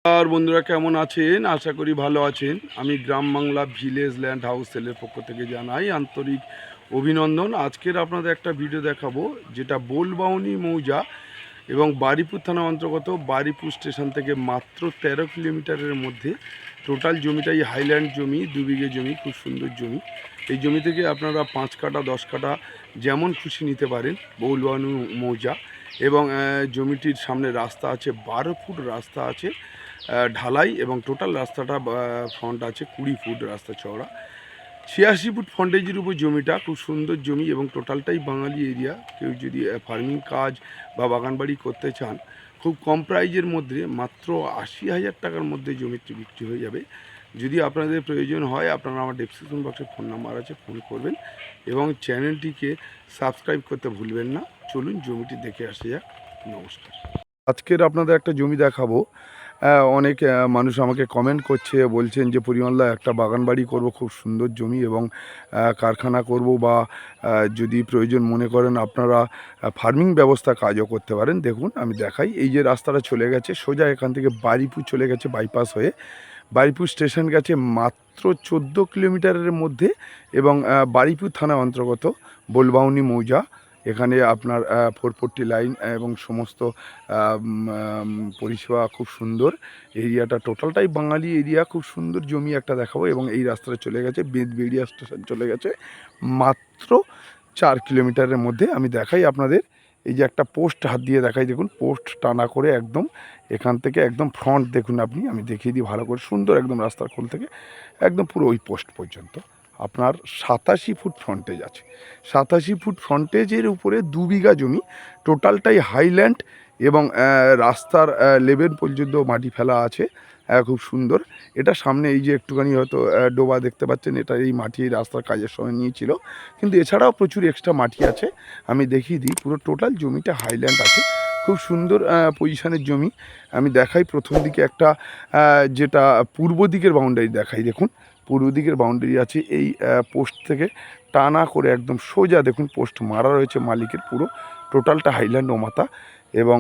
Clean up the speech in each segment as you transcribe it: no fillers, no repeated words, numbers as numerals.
আর বন্ধুরা কেমন আছেন? আশা করি ভালো আছেন। আমি গ্রাম বাংলা ভিলেজ ল্যান্ড হাউস সেলের পক্ষ থেকে জানাই আন্তরিক অভিনন্দন। আজকের আপনাদের একটা ভিডিও দেখাবো যেটা বোলবাউনি মৌজা এবং বারিপুর থানা অন্তর্গত বারিপুর স্টেশন থেকে মাত্র 13 কিলোমিটারের মধ্যে। টোটাল জমিটাই হাইল্যান্ড জমি, 2 বিঘে জমি, খুব সুন্দর জমি। এই জমি থেকে আপনারা 5 কাঠা 10 কাঠা যেমন খুশি নিতে পারেন বোলবাউনি মৌজা। এবং জমিটির সামনে রাস্তা আছে, 12 ফুট রাস্তা আছে ঢালাই, এবং টোটাল রাস্তাটা ফ্রন্ট আছে 20 ফুট রাস্তা চওড়া। 86 ফুট ফ্রন্টেজের উপর জমিটা, খুব সুন্দর জমি এবং টোটালটাই বাঙালি এরিয়া। কেউ যদি ফার্মিং কাজ বা বাগানবাড়ি করতে চান, খুব কম প্রাইজের মধ্যে মাত্র 80,000 টাকার মধ্যে জমিটি বিক্রি হয়ে যাবে। যদি আপনাদের প্রয়োজন হয়, আপনারা আমার ডেসক্রিপশন বক্সে ফোন নাম্বার আছে, ফোন করবেন এবং চ্যানেলটিকে সাবস্ক্রাইব করতে ভুলবেন না। চলুন জমিটি দেখে আসা যাক। নমস্কার। আজকের আপনাদের একটা জমি দেখাবো। অনেক মানুষ আমাকে কমেন্ট করছে, বলছেন যে পরিমলদা একটা বাগানবাড়ি করব, খুব সুন্দর জমি এবং কারখানা করব, বা যদি প্রয়োজন মনে করেন আপনারা ফার্মিং ব্যবস্থা কাজও করতে পারেন। দেখুন আমি দেখাই, এই যে রাস্তাটা চলে গেছে সোজা এখান থেকে বারিপুর চলে গেছে বাইপাস হয়ে, বারিপুর স্টেশন গেছে মাত্র 14 কিলোমিটারের মধ্যে, এবং বারিপুর থানা অন্তর্গত বোলবাউনি মৌজা। এখানে আপনার 440 লাইন এবং সমস্ত পরিষেবা খুব সুন্দর। এরিয়াটা টোটালটাই বাঙালি এরিয়া, খুব সুন্দর জমি একটা দেখাবো। এবং এই রাস্তাটা চলে গেছে বেদবেড়িয়া স্টেশন, চলে গেছে মাত্র 4 কিলোমিটারের মধ্যে। আমি দেখাই আপনাদের, এই যে একটা পোস্ট হাত দিয়ে দেখাই, দেখুন পোস্ট টানা করে একদম এখান থেকে একদম ফ্রন্ট দেখুন আপনি, আমি দেখিয়ে দিই ভালো করে, সুন্দর একদম রাস্তার কোল থেকে একদম পুরো ওই পোস্ট পর্যন্ত আপনার 87 ফুট ফ্রন্টেজ আছে। 87 ফুট ফ্রন্টেজের উপরে 2 বিঘা জমি, টোটালটাই হাইল্যান্ড এবং রাস্তার লেভেল পর্যন্ত মাটি ফেলা আছে, খুব সুন্দর। এটা সামনে এই যে একটুখানি হয়তো ডোবা দেখতে পাচ্ছেন, এটা এই মাটি রাস্তার কাজের সময় নিয়েছিল, কিন্তু এছাড়াও প্রচুর এক্সট্রা মাটি আছে। আমি দেখিয়ে দিই, পুরো টোটাল জমিটা হাইল্যান্ড আছে, খুব সুন্দর পজিশনের জমি। আমি দেখাই প্রথম দিকে একটা যেটা পূর্ব দিকের বাউন্ডারি দেখাই, দেখুন পূর্ব দিকের বাউন্ডারি আছে এই পোস্ট থেকে টানা করে একদম সোজা, দেখুন পোস্ট মারা রয়েছে মালিকের, পুরো টোটালটা হাইল্যান্ড ওমাতা। এবং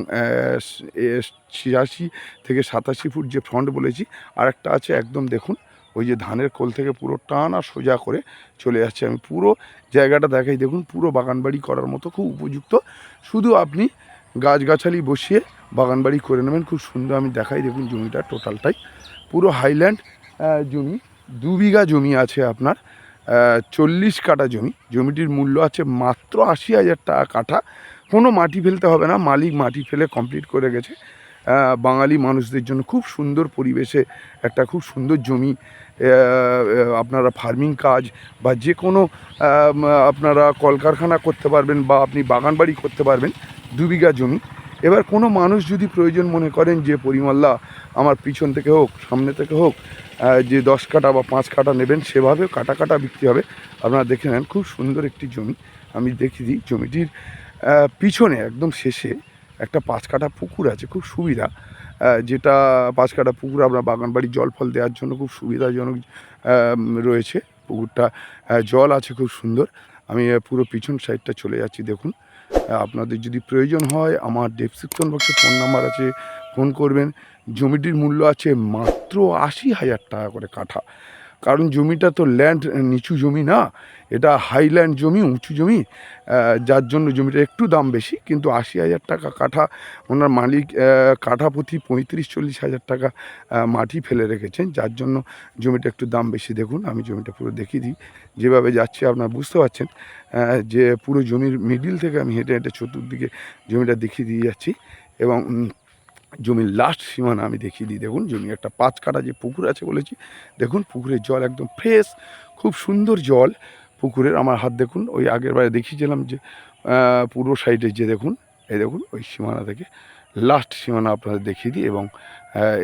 86 থেকে 87 ফুট যে ফ্রন্ট বলেছি, আর একটা আছে একদম দেখুন ওই যে ধানের কোল থেকে পুরো টানা সোজা করে চলে যাচ্ছে। আমি পুরো জায়গাটা দেখাই, দেখুন পুরো বাগানবাড়ি করার মতো খুব উপযুক্ত। শুধু আপনি গাছগাছালি বসিয়ে বাগানবাড়ি করে নেবেন, খুব সুন্দর। আমি দেখাই, দেখুন জমিটা টোটালটাই পুরো হাইল্যান্ড জমি। 2 বিঘা জমি আছে আপনার, 40 কাঠা জমি। জমিটির মূল্য আছে মাত্র 80,000 টাকা কাঠা। কোনো মাটি ফেলতে হবে না, মালিক মাটি ফেলে কমপ্লিট করে গেছে। বাঙালি মানুষদের জন্য খুব সুন্দর পরিবেশে একটা খুব সুন্দর জমি। আপনারা ফার্মিং কাজ বা যে কোনো আপনারা কলকারখানা করতে পারবেন, বা আপনি বাগানবাড়ি করতে পারবেন। 2 বিঘা জমি। এবার কোনো মানুষ যদি প্রয়োজন মনে করেন যে পরিমলদা আমার পিছন থেকে হোক সামনে থেকে হোক যে 10 কাঠা বা 5 কাঠা নেবেন, সেভাবে কাটা কাটা বিক্রি হবে। আপনারা দেখে নেন, খুব সুন্দর একটি জমি। আমি দেখিয়ে দিই, জমিটির পিছনে একদম শেষে একটা 5 কাঠা পুকুর আছে, খুব সুবিধা। যেটা 5 কাঠা পুকুর আপনার বাগানবাড়ি জল ফল দেওয়ার জন্য খুব সুবিধাজনক রয়েছে। পুকুরটা জল আছে খুব সুন্দর। আমি পুরো পিছন সাইডটা চলে যাচ্ছি, দেখুন। আপনাদের যদি প্রয়োজন হয়, আমার ডেসক্রিপশন বক্সে ফোন নাম্বার আছে, ফোন করবেন। জমিটির মূল্য আছে মাত্র 80,000 টাকা করে কাঠা। কারণ জমিটা তো ল্যান্ড নিচু জমি না, এটা হাইল্যান্ড জমি, উঁচু জমি, যার জন্য জমিটা একটু দাম বেশি। কিন্তু 80,000 টাকা কাঠা। ওনার মালিক কাঠা প্রতি 35-40 হাজার টাকা মাটি ফেলে রেখেছেন, যার জন্য জমিটা একটু দাম বেশি। দেখুন আমি জমিটা পুরো দেখিয়ে দিই, যেভাবে যাচ্ছে আপনারা বুঝতে পারছেন যে পুরো জমির মিডিল থেকে আমি হেঁটে হেঁটে চতুর্দিকে জমিটা দেখিয়ে দিয়ে যাচ্ছি। এবং জমির লাস্ট সীমানা আমি দেখিয়ে দিই, দেখুন জমি একটা 5 কাঠা যে পুকুর আছে বলেছি, দেখুন পুকুরের জল একদম ফ্রেশ, খুব সুন্দর জল পুকুরের। আমার হাত দেখুন, ওই আগের বারে দেখিয়েছিলাম যে পুরো সাইডে যে দেখুন, এই দেখুন ওই সীমানা থেকে লাস্ট সীমানা আপনাদের দেখিয়ে দিই। এবং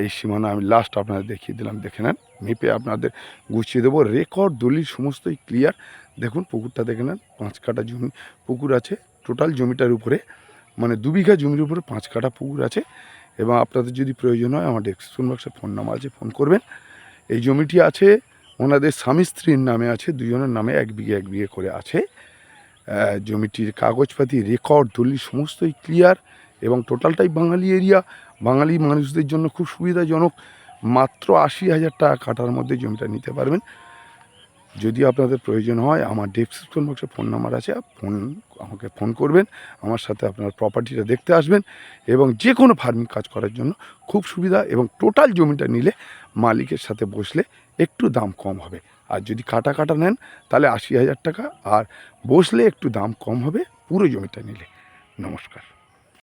এই সীমানা আমি লাস্ট আপনাদের দেখিয়ে দিলাম, দেখে নেন, মেপে আপনাদের গুছিয়ে দেবো। রেকর্ড দলিল সমস্তই ক্লিয়ার। দেখুন পুকুরটা দেখে নেন, 5 কাঠা জমি পুকুর আছে টোটাল জমিটার উপরে, মানে 2 বিঘা জমির উপরে 5 কাঠা পুকুর আছে। এবং আপনাদের যদি প্রয়োজন হয়, আমার ডেসক্রিপশন বক্সে ফোন নাম্বার আছে, ফোন করবেন। এই জমিটি আছে ওনাদের স্বামী স্ত্রীর নামে আছে, দুজনের নামে 1 বিঘে 1 বিঘে করে আছে। জমিটির কাগজপাতি রেকর্ড দলিল সমস্তই ক্লিয়ার, এবং টোটালটাই বাঙালি এরিয়া। বাঙালি মানুষদের জন্য খুব সুবিধাজনক। মাত্র ৮০,০০০ টাকা কাটার মধ্যে জমিটা নিতে পারবেন। যদি আপনাদের প্রয়োজন হয় আমার ডেসক্রিপশন বক্সে ফোন নাম্বার আছে, আমাকে ফোন করবেন, আমার সাথে আপনার প্রপার্টিটা দেখতে আসবেন এবং যে কোনো ফার্মিং কাজ করার জন্য খুব সুবিধা। এবং টোটাল জমিটা নিলে মালিকের সাথে বসলে একটু দাম কম হবে। আর যদি কাটা নেন তাহলে ৮০,০০০ টাকা, আর বসলে একটু দাম কম হবে পুরো জমিটা নিলে। নমস্কার।